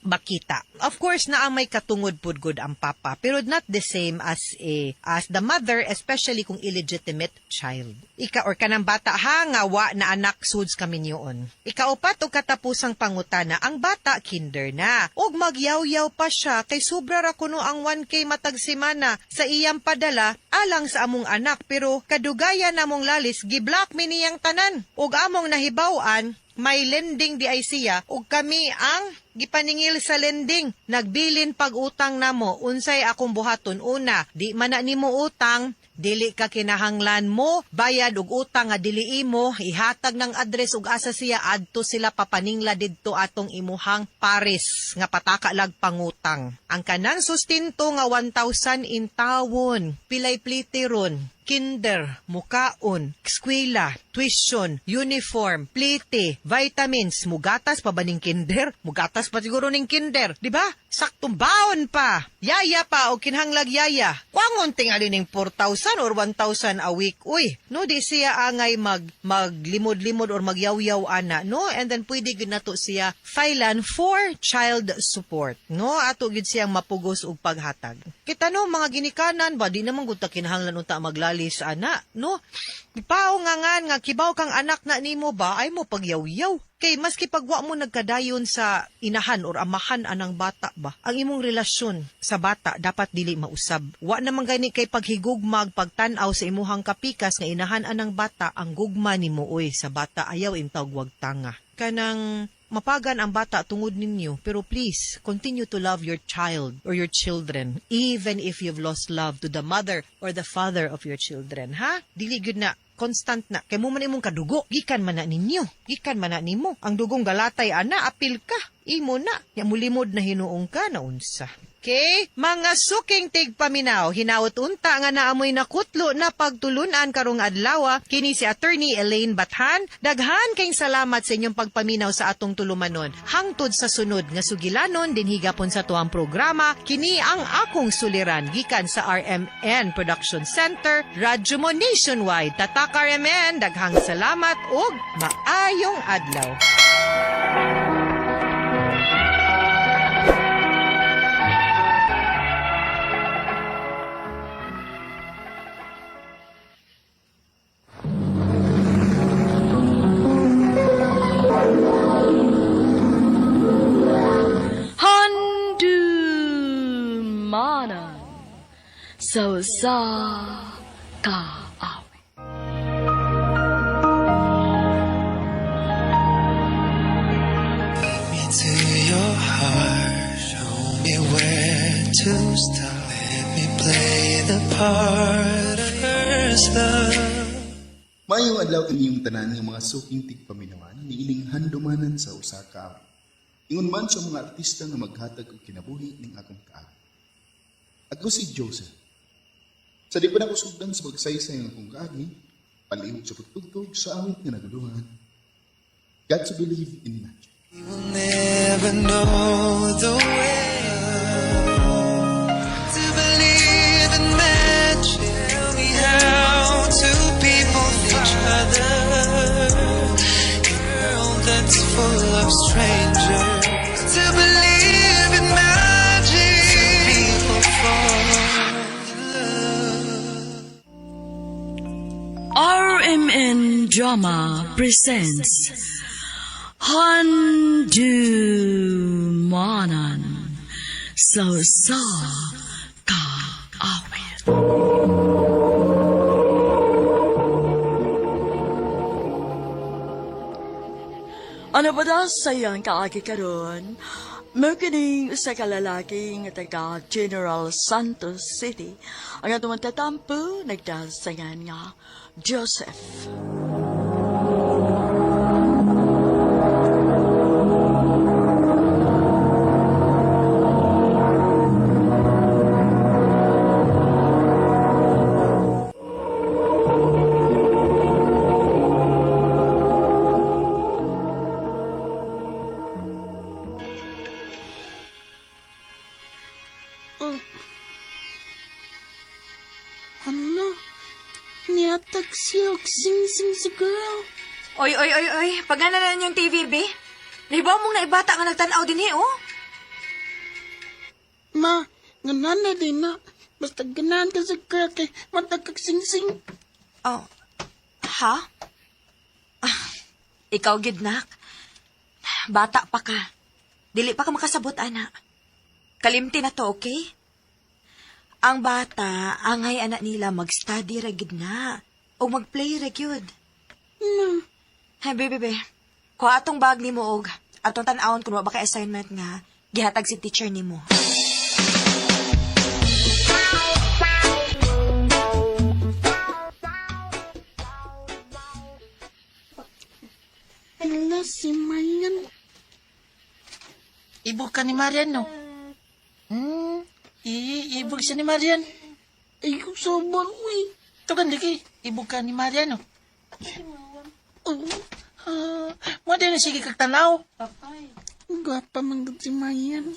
makita. Of course na ang may katungod pod gud ang papa, pero not the same as the mother, especially kung illegitimate child. Or kanang bata nga wa na anak suds kami niyon. Ikaupat og katapusang pangutana, ang bata kinder na ug magyaw-yaw pa siya kay sobra ra kuno ang 1K matag semana sa iyang padala alang sa among anak, pero kadugayan namong lalis giblock mi niyang tanan ug among nahibaw-an may lending di ay siya ug kami ang gipaningil sa lending. Nagbilin pag utang namo, unsay akong buhaton? Una, di man na nimo utang, Dili ka kinahanglan mo, bayad og utang nga dili imo, ihatag ng address ug asa siya adto sila papaningla didto atong imuhang pares nga pataka lag pangutang. Ang kanang sustinto nga 1,000 in tawon, pilay plitiron, kinder, mukaon, eskwela, tuition, uniform, plite, vitamins, mugatas pa ba ning kinder? Mugatas pa siguro ning kinder, di ba? Saktong baon pa. Yaya pa o kinhanglag yaya. Kwangon tingali ning 4,000 or 1,000 a week. Uy, no di siya angay maglimod-limod or magyaw-yaw ana, no? And then pwede gid nato siya filean for child support, no? Ato gid siyang mapugos og paghatag. Kita no mga ginikanan ba di naman gud ta kinahanglan unta maglali sa ana, no? Pao nga kibaw kang anak na nimo ba ay mo pagyaw-yaw. Kay maski pagwa mo nagkadayon sa inahan or amahan anang bata ba, ang imong relasyon sa bata dapat dili mausab. Wa naman gani kay paghigugmag pagtan-aw sa imuhang kapikas nga inahan anang bata ang gugma nimo oy sa bata ayaw imtawg wag tanga. Kanang mapagan ang bata tungod ninyo, pero please, continue to love your child or your children, even if you've lost love to the mother or the father of your children, ha? Dili gud na, constant na. Kay mo man imong kadugo, gikan man na ninyo, gikan man na nimo. Ang dugong galatay, ana, apil ka, imo na. Ya mulimod na hinuong ka na unsa. Okay? Mga suking tigpaminaw, hinaut unta nga naamoy nakutlo na pagtulunan karong adlaw, kini si Attorney Elaine Bathan. Daghan kayong salamat sa inyong pagpaminaw sa atong tulumanon. Hangtod sa sunod nga sugilanon, din higapon sa tuang programa, kini ang akong suliran, gikan sa RMN Production Center, Radyo mo Nationwide. Tatak RMN, daghang salamat ug maayong adlaw. So sa ka-awit. Into your heart, show me where to start. Let me play the part of first love. Mayong adlaw kaniyong tanan ng mga suking tigpaminawan ni ining handumanan sa usa ka awit. Ingon man sa mga artista nga maghatag og kinabuhi ning akong kaawit. Ako si Joseph. Sa di pa na kusugdan sa pagsaysay ng akong kaagi, palihog sa pagtugtog sa awit nga naguluhan. Got to believe in magic. We will never know the way to believe in magic. Tell me how two people each other in a world that's full of strangers. To believe in magic, people fall in love. RMN Drama presents Handumanan sa ka-awit. Ano ba daw sayang kaagi karon? Magkining sa kalalaki nga taga General Santos City ang atong tatampo nagdasangan nga Joseph. Sing si girl. Oy. Pagana na yung TV, be. Libaw mong naibata nga nagtanaw din oh. Ma, ganan na din na. Basta ganan ka sa girl kay matagkagsing-sing. Oh, ha? Ikaw, gidnak. Bata pa ka. Dili pa ka makasabot, anak. Kalimti na to, okay? Ang bata, angay anak nila mag-study ra gid na. O mag-play ra gyud. Ma. Hey, baby. Kuha atong bag ni mo og atong tan-awon kung ba ka assignment nga gihatag si teacher nimo. ibog ka ni Marian, no? Ibog siya ni Marian. Ay, kung sobor, uy. Ito kan, Diki. Ibog ka ni Marian, no? Mo din na sige kagtanaw. Gwapa man si Marian.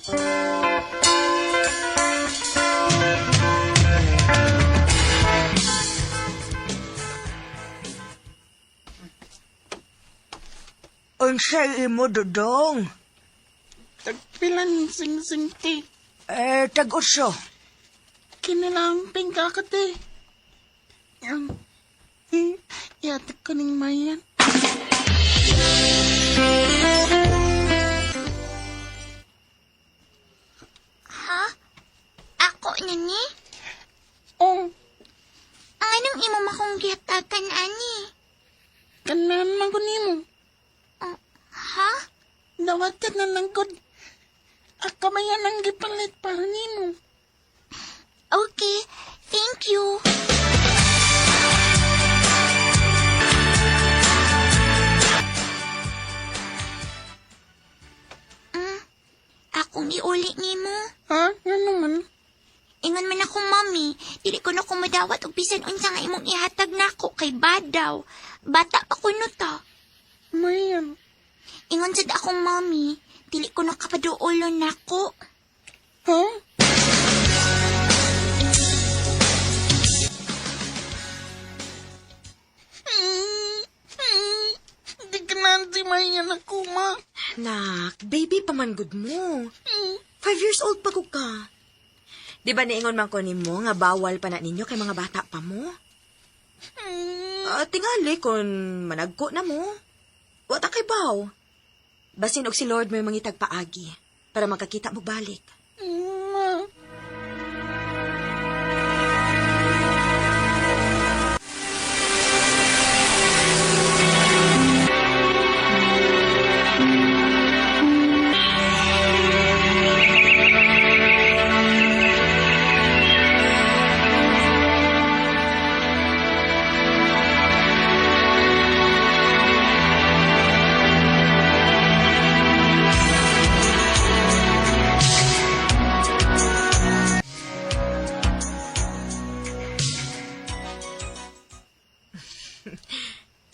Unsay imo, Dodong? Tagpilan sing ti. Tag-uso. Kinilamping ka ka, te. Yatak ko ning Marian. Ha? Ako nini? Anong imo makong gihatagan, ani? Kanan man ko nimo. Ha? Dawat ka na lang good. Ako mayan ang gipalit para nimo. Okay, thank you. Akong iuli nimo. Ha? Ano man? Ingon man akong mami, dili ko na kumadawat og bisan unsa nga imong ihatag nako kay badaw. Bata pa ko no ta. Mayan. Ingon sad akong mami, dili ko na kapaduolon nako. Ha? Di ka na si Mayan ako, ma. Nak, baby pamangod mo. 5 years old pa ko ka. Di ba naingon man ko nimo nga bawal pa na ninyo kay mga bata pa mo? Tingali kung managko na mo. Wata kay baw. Basin og si Lord may mangitag paagi para makakita mo balik.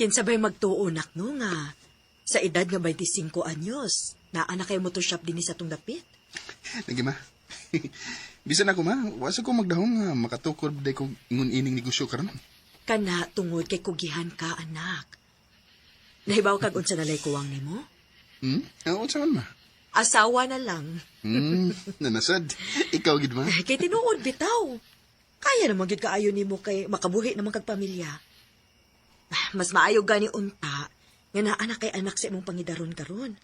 Kinsabay magtuunak no nga. Sa edad nga 25 anyos, naanak kay motoshop din sa tong dapit. Lagi ma. Bisan ako ma, wasa ko magdahong nga makatukod day kong ingon-ining negosyo karon. Kana tungod kay kugihan ka, anak. Nahibaw kag unsa nalay kuwang nimo? Unsa man ma? Asawa na lang. Nanasad. Ikaw gid ma. Kay tinuod bitaw. Kaya naman gid kaayo nimo kay makabuhi naman kag pamilya. Mas maayo gani unta nga naa kay anak sa imong pangidaron karon.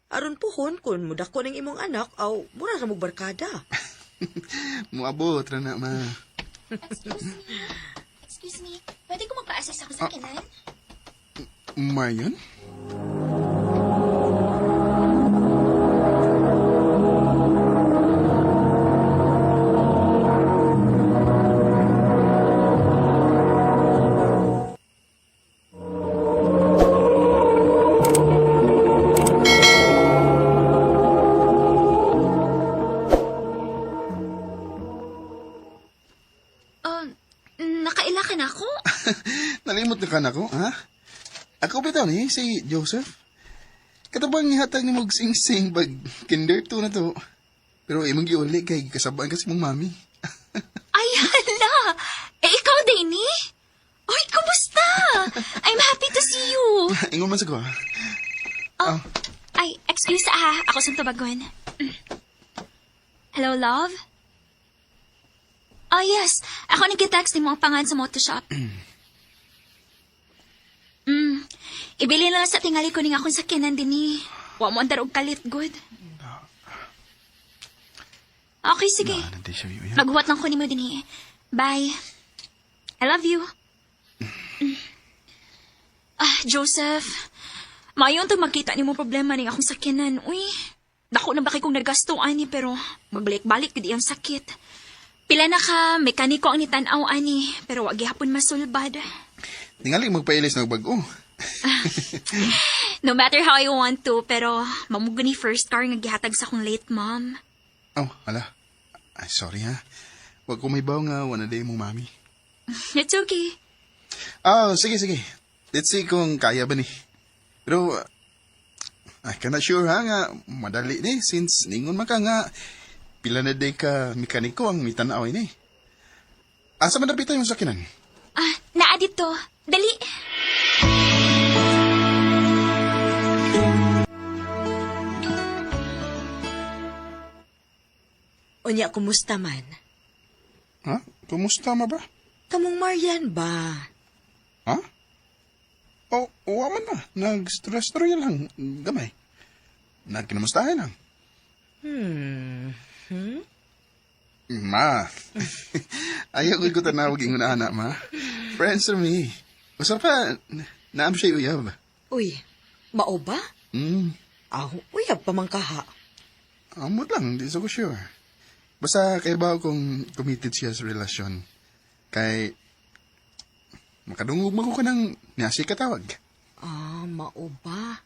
Aron pohon kun mudako ning imong anak aw mura ra mo barkada. Muabot ra na ma. Excuse me, pwede ko magpa-assist ako sa kinan? Marian? Nakaila ka na ako? Nalimot na ka na ko, ha? Ako bitaw ni, si Joseph. Katabang ihatag ni mong sing-sing bag kinder to na to. Pero imong giuli kay kasabaan kasi mong mami. Ay, hala! Ikaw din eh? Oy, kumusta? I'm happy to see you. Ingon man sa ko, ha? Ay, excuse ako sa tubagon. Hello, love? Oh, yes. Ako nag-text ni mo ang pangan sa motoshop. Ibili na lang sa tingali ko ning akong sakyanan din ni. Wa mo andar og kalit, good. Okay, sige. Maghuwat lang ko ni mo din eh. Bye. I love you. Joseph. Mayon to makita ni mo problema ning akong sakyanan. Uy, dako na ba kay kong nagasto ani pero magbalik-balik gid iyang sakit. Pila na ka, mekaniko ang nitan-aw ani, pero wag gihapon masulbad. Tingali magpailis na bago. No matter how I want to, pero mamugo ni first car nga gihatag sa akong late mom. Oh, ala. Ay, sorry ha. Wag ko may baw nga wala day mo, mami. It's okay. Sige. Let's see kung kaya ba ni. Pero, I cannot sure ha nga madali ni since ningon man ka nga pila na day ka mekaniko ang mitanaw ni. Asa man napitan yung sakinan? Naa dito. Dali. Unya, kumusta man? Ha? Kumusta ma ba? Kamong Marian ba? Ha? Uwa man na. Nag-stress-story lang. Gamay. Nagkinamustahan lang. Ma. Ayaw ko tanawag yung anak, ma. Friends for me. Usap pa, naam siya uyab. Uy, mao ba? Uyab pa man kaha. Amot lang, di so ko sure. Basta kay ba kung committed siya sa relasyon. Kay makadungog mo ko ng nasi katawag. Mao ba?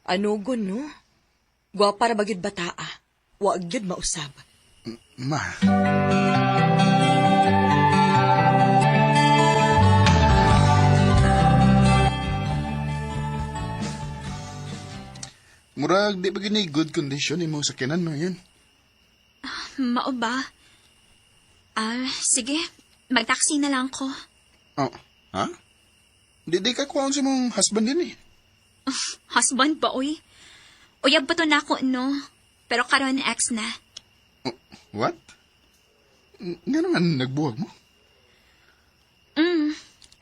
Ano no? Gwapa ra bagid bataa. Wa gyud mausab. Ma. Murag di ba gini good condition imo sakyanan mo yan? Mao ba? Sige. Mag-taxi na lang ko. Ha? Di ka kuhaan sa mong husband din eh. Husband ba, uy? Uyab pa to na ako, no? Pero karon ex na. What? Nga naman nagbuwag mo?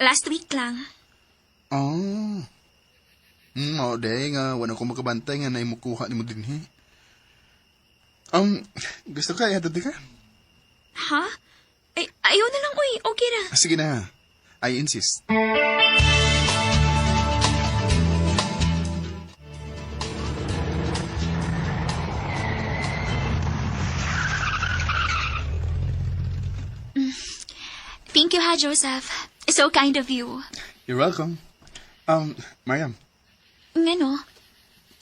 Last week lang. Oo, day nga, wala ko makabantay nga na imukuha ni mo din eh. Gusto ka, ihatod ka? Ha? Ay, ayaw na lang, uy. Okay na. Sige na, I insist. Thank you, ha, Joseph. So kind of you. You're welcome. Mariam, Ngano?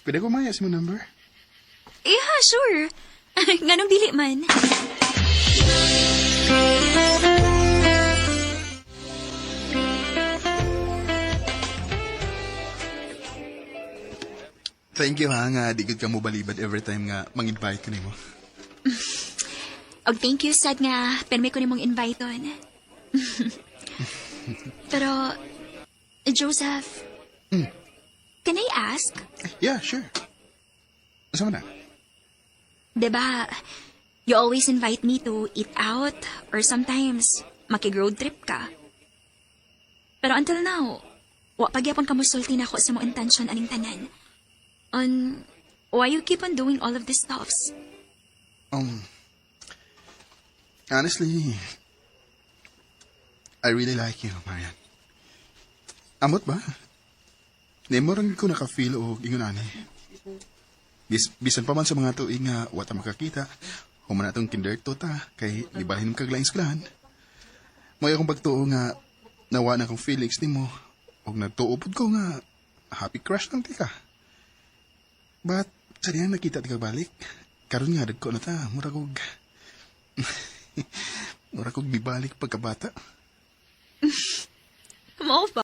pwede ko maya si mo number? Yeah, sure. Nganong dili man? Thank you ha, nga di gud ka mo balibad every time nga mang-invite ko nimo. Og thank you, sad nga, permi ko nimong invite on. Pero, Joseph, can I ask? Yeah, sure. Asa man na? Diba, you always invite me to eat out or sometimes makig-road trip ka. Pero until now, wa pagyapon ka musulti na ako sa mong intention aning tanan. On why you keep on doing all of these stuffs? Honestly, I really like you, Marian. Amot ba? Nemo rin ko naka-feel o ingon ani. Bisan pa man sa mga tuig nga wata makakita, human atong kinder to ta, kay ibalhin kag laing eskwelahan. May akong pagtuo nga nawa na akong feelings nimo, og nagtuupod ko nga happy crush lang ti ka. But sa diyang nakita ti balik, karon nga dagko na ta, murag kog bibalik pagkabata. Mo ba?